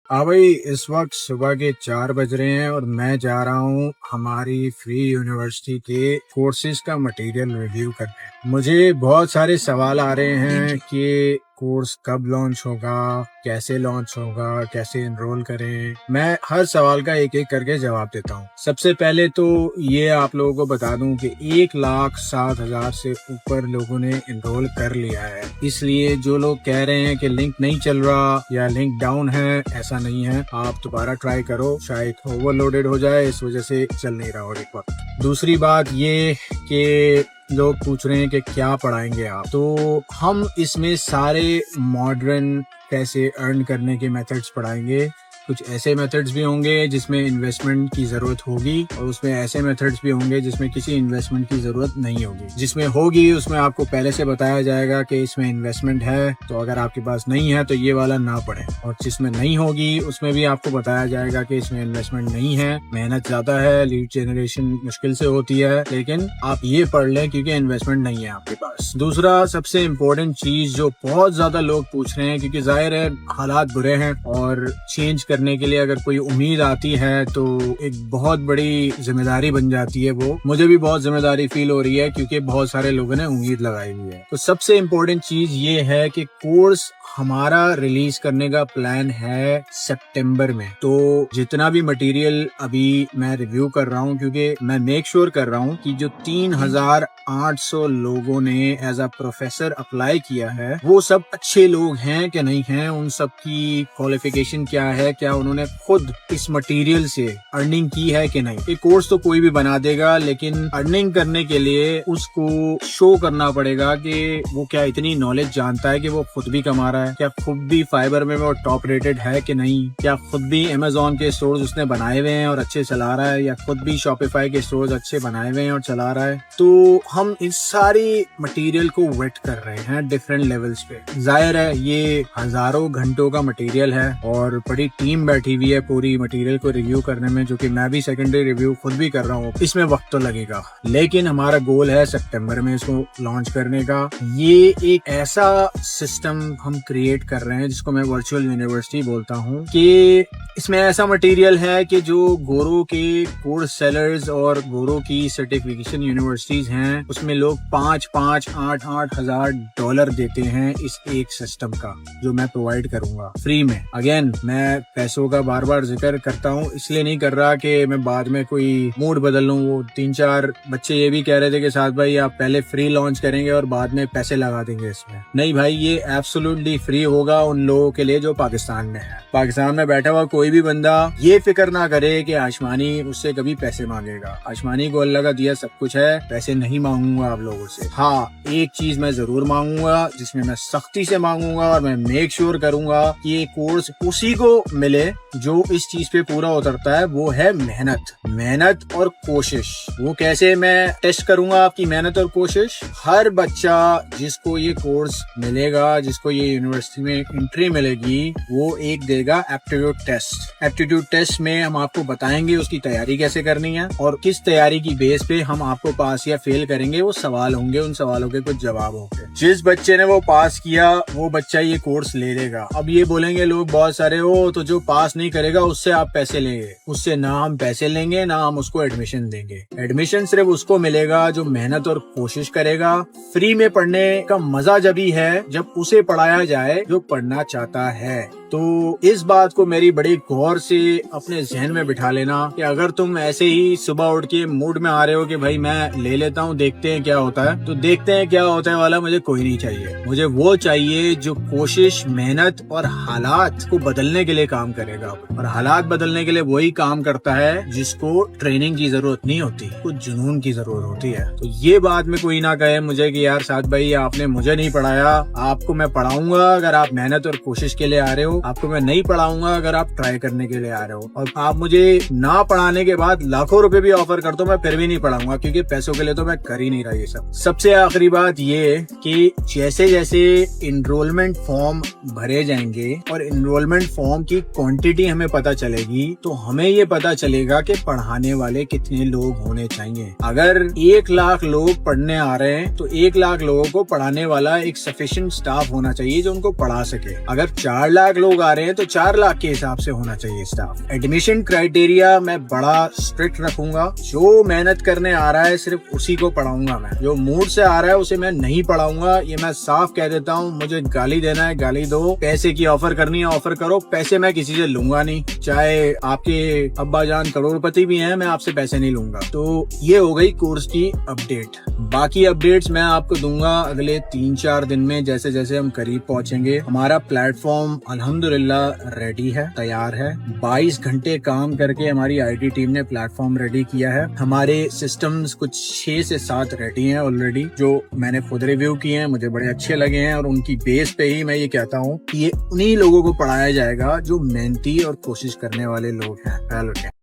हाँ भाई, इस वक्त सुबह के 4 बज रहे हैं और मैं जा रहा हूँ हमारी फ्री यूनिवर्सिटी के कोर्सेज का मटेरियल रिव्यू करने। मुझे बहुत सारे सवाल आ रहे हैं कि कोर्स कब लॉन्च होगा, कैसे लॉन्च होगा, कैसे एनरोल करें। मैं हर सवाल का एक एक करके जवाब देता हूँ। सबसे पहले तो ये आप लोगों को बता दूं कि 1,07,000 से ऊपर लोगों ने एनरोल कर लिया है। इसलिए जो लोग कह रहे हैं कि लिंक नहीं चल रहा या लिंक डाउन है, ऐसा नहीं है। आप दोबारा ट्राई करो, शायद ओवरलोडेड हो जाए, इस वजह से चल नहीं रहा हो एक वक्त। दूसरी बात ये कि लोग पूछ रहे हैं कि क्या पढ़ाएंगे आप, तो हम इसमें सारे मॉडर्न पैसे अर्न करने के मेथड्स पढ़ाएंगे। कुछ ऐसे मेथड्स भी होंगे जिसमें इन्वेस्टमेंट की जरूरत होगी और उसमें ऐसे मेथड्स भी होंगे जिसमें किसी इन्वेस्टमेंट की जरूरत नहीं होगी। जिसमें होगी उसमें आपको पहले से बताया जाएगा कि इसमें इन्वेस्टमेंट है, तो अगर आपके पास नहीं है तो ये वाला ना पढ़ें। और जिसमें नहीं होगी उसमें भी आपको बताया जाएगा कि इसमें इन्वेस्टमेंट नहीं है, मेहनत ज्यादा है, लीड जनरेशन मुश्किल से होती है, लेकिन आप ये पढ़ लें क्योंकि इन्वेस्टमेंट नहीं है आपके पास। दूसरा सबसे इम्पोर्टेंट चीज जो बहुत ज्यादा लोग पूछ रहे हैं, क्योंकि जाहिर है हालात बुरे हैं और चेंज करने के लिए अगर कोई उम्मीद आती है तो एक बहुत बड़ी जिम्मेदारी बन जाती है। वो मुझे भी बहुत जिम्मेदारी फील हो रही है क्योंकि बहुत सारे लोगों ने उम्मीद लगाई हुई है। तो सबसे इम्पोर्टेंट चीज ये है कि कोर्स हमारा रिलीज करने का प्लान है सितंबर में। तो जितना भी मटेरियल अभी मैं रिव्यू कर रहा हूँ, क्योंकि मैं मेक श्योर कर रहा हूँ कि जो 3,800 लोगों ने एज अ प्रोफेसर अप्लाई किया है वो सब अच्छे लोग हैं कि नहीं हैं, उन सब की क्वालिफिकेशन क्या है, क्या उन्होंने खुद इस मटेरियल से अर्निंग की है कि नहीं। ये कोर्स तो कोई भी बना देगा, लेकिन अर्निंग करने के लिए उसको शो करना पड़ेगा कि वो क्या इतनी नॉलेज जानता है कि वो खुद भी कमा रहा है, क्या खुद भी फाइबर में वो टॉप रेटेड है कि नहीं, क्या खुद भी अमेज़न के स्टोर्स उसने बनाए हुए हैं और अच्छे चला रहा है, या खुद भी शॉपिफाई के स्टोर्स अच्छे बनाए हुए हैं और चला रहा है। तो हम इस सारी मटेरियल को वेट कर रहे हैं डिफरेंट लेवल्स पे। जाहिर है ये हजारों घंटों का मटेरियल है और बड़ी टीम बैठी हुई है पूरी मटेरियल को रिव्यू करने में, जो कि मैं भी सेकेंडरी रिव्यू खुद भी कर रहा हूँ। इसमें वक्त तो लगेगा, लेकिन हमारा गोल है सितंबर में इसको लॉन्च करने का। ये एक ऐसा सिस्टम हम क्रिएट कर रहे हैं जिसको मैं वर्चुअल यूनिवर्सिटी बोलता हूँ, कि इसमें ऐसा मटेरियल है कि जो गोरो के कोर्स सेलर्स और गोरो की सर्टिफिकेशन यूनिवर्सिटीज हैं उसमें लोग 5-5, 8-8 हजार डॉलर देते हैं इस एक सिस्टम का, जो मैं प्रोवाइड करूंगा फ्री में। अगेन मैं पैसों का बार बार जिक्र करता हूँ, इसलिए नहीं कर रहा कि मैं बाद में कोई मूड बदल लूं। वो 3-4 बच्चे ये भी कह रहे थे कि साथ भाई आप पहले फ्री लॉन्च करेंगे और बाद में पैसे लगा देंगे इसमें। नहीं भाई, ये एब्सोल्युटली फ्री होगा उन लोगों के लिए जो पाकिस्तान में है। पाकिस्तान में बैठा हुआ कोई भी बंदा ये फिक्र ना करे कि आशमानी उससे कभी पैसे मांगेगा। आशमानी को अल्लाह का दिया सब कुछ है, पैसे नहीं मांगूंगा आप लोगों से। हाँ, एक चीज मैं जरूर मांगूंगा, जिसमें मैं सख्ती से मांगूंगा और मैं मेक श्योर करूंगा कि ये कोर्स उसी को मिले जो इस चीज पे पूरा उतरता है, वो है मेहनत और कोशिश। वो कैसे मैं टेस्ट करूंगा आपकी मेहनत और कोशिश? हर बच्चा जिसको ये कोर्स मिलेगा, जिसको ये यूनिवर्सिटी में एंट्री मिलेगी, वो एक देगा एप्टीट्यूड टेस्ट। एप्टीट्यूड टेस्ट में हम आपको बताएंगे उसकी तैयारी कैसे करनी है और किस तैयारी की बेस पे हम आपको पास या फेल करेंगे। वो सवाल होंगे, उन सवालों के कुछ जवाब होंगे। जिस बच्चे ने वो पास किया वो बच्चा ये कोर्स ले लेगा। अब ये बोलेंगे लोग बहुत सारे, हो तो जो पास नहीं करेगा उससे आप पैसे लेंगे। उससे ना हम पैसे लेंगे ना हम उसको एडमिशन देंगे। एडमिशन सिर्फ उसको मिलेगा जो मेहनत और कोशिश करेगा। फ्री में पढ़ने का मजा जब ही है जब उसे पढ़ाया जाए जो पढ़ना चाहता है। तो इस बात को मेरी बड़ी गौर से अपने जहन में बिठा लेना कि अगर तुम ऐसे ही सुबह उठ के मूड में आ रहे हो कि भाई मैं ले लेता हूँ, देखते हैं क्या होता है, तो देखते हैं क्या होता है वाला मुझे कोई नहीं चाहिए। मुझे वो चाहिए जो कोशिश, मेहनत और हालात को बदलने के लिए काम करेगा। और हालात बदलने के लिए वही काम करता है जिसको ट्रेनिंग की जरूरत नहीं होती, कुछ जुनून की जरूरत होती है। तो ये बात में कोई ना कहे मुझे कि यार साथ भाई आपने मुझे नहीं पढ़ाया। आपको मैं पढ़ाऊंगा अगर आप मेहनत और कोशिश के लिए आ रहे हो, आपको मैं नहीं पढ़ाऊंगा अगर आप ट्राई करने के लिए आ रहे हो। और आप मुझे ना पढ़ाने के बाद लाखों रुपए भी ऑफर कर दो, मैं फिर भी नहीं पढ़ाऊंगा, क्योंकि पैसों के लिए तो मैं कर ही नहीं रहा ये सब। सबसे आखिरी बात ये कि जैसे जैसे इनरोलमेंट फॉर्म भरे जाएंगे और इनरोलमेंट फॉर्म की क्वांटिटी हमें पता चलेगी, तो हमें ये पता चलेगा कि पढ़ाने वाले कितने लोग होने चाहिए। अगर 1 लाख लोग पढ़ने आ रहे हैं तो 1 लाख लोगों को पढ़ाने वाला एक सफिशिएंट स्टाफ होना चाहिए जो उनको पढ़ा सके। अगर 4 लाख लोग लोग आ रहे हैं तो 4 लाख के हिसाब से होना चाहिए स्टाफ। एडमिशन क्राइटेरिया मैं बड़ा स्ट्रिक्ट रखूंगा। जो मेहनत करने आ रहा है सिर्फ उसी को पढ़ाऊंगा मैं। जो मूड से आ रहा है उसे मैं नहीं पढ़ाऊंगा, ये मैं साफ कह देता हूँ। मुझे गाली देना है गाली दो, पैसे की ऑफर करनी है ऑफर करो, पैसे मैं किसी से लूंगा नहीं। चाहे आपके अब्बा जान करोड़पति भी हैं, मैं आपसे पैसे नहीं लूंगा। तो ये हो गई कोर्स की अपडेट। बाकी अपडेट्स मैं आपको दूंगा अगले 3-4 दिन में, जैसे जैसे हम करीब पहुंचेंगे। हमारा प्लेटफॉर्म अल्हम्दुलिल्लाह रेडी है, तैयार है। 22 घंटे काम करके हमारी आईटी टीम ने प्लेटफॉर्म रेडी किया है। हमारे सिस्टम्स कुछ 6 से 7 रेडी हैं ऑलरेडी, जो मैंने खुद रिव्यू किए हैं, मुझे बड़े अच्छे लगे हैं। और उनकी बेस पे ही मैं ये कहता हूँ कि ये उन्हीं लोगों को पढ़ाया जाएगा जो मेहनती और कोशिश करने वाले लोग हैं।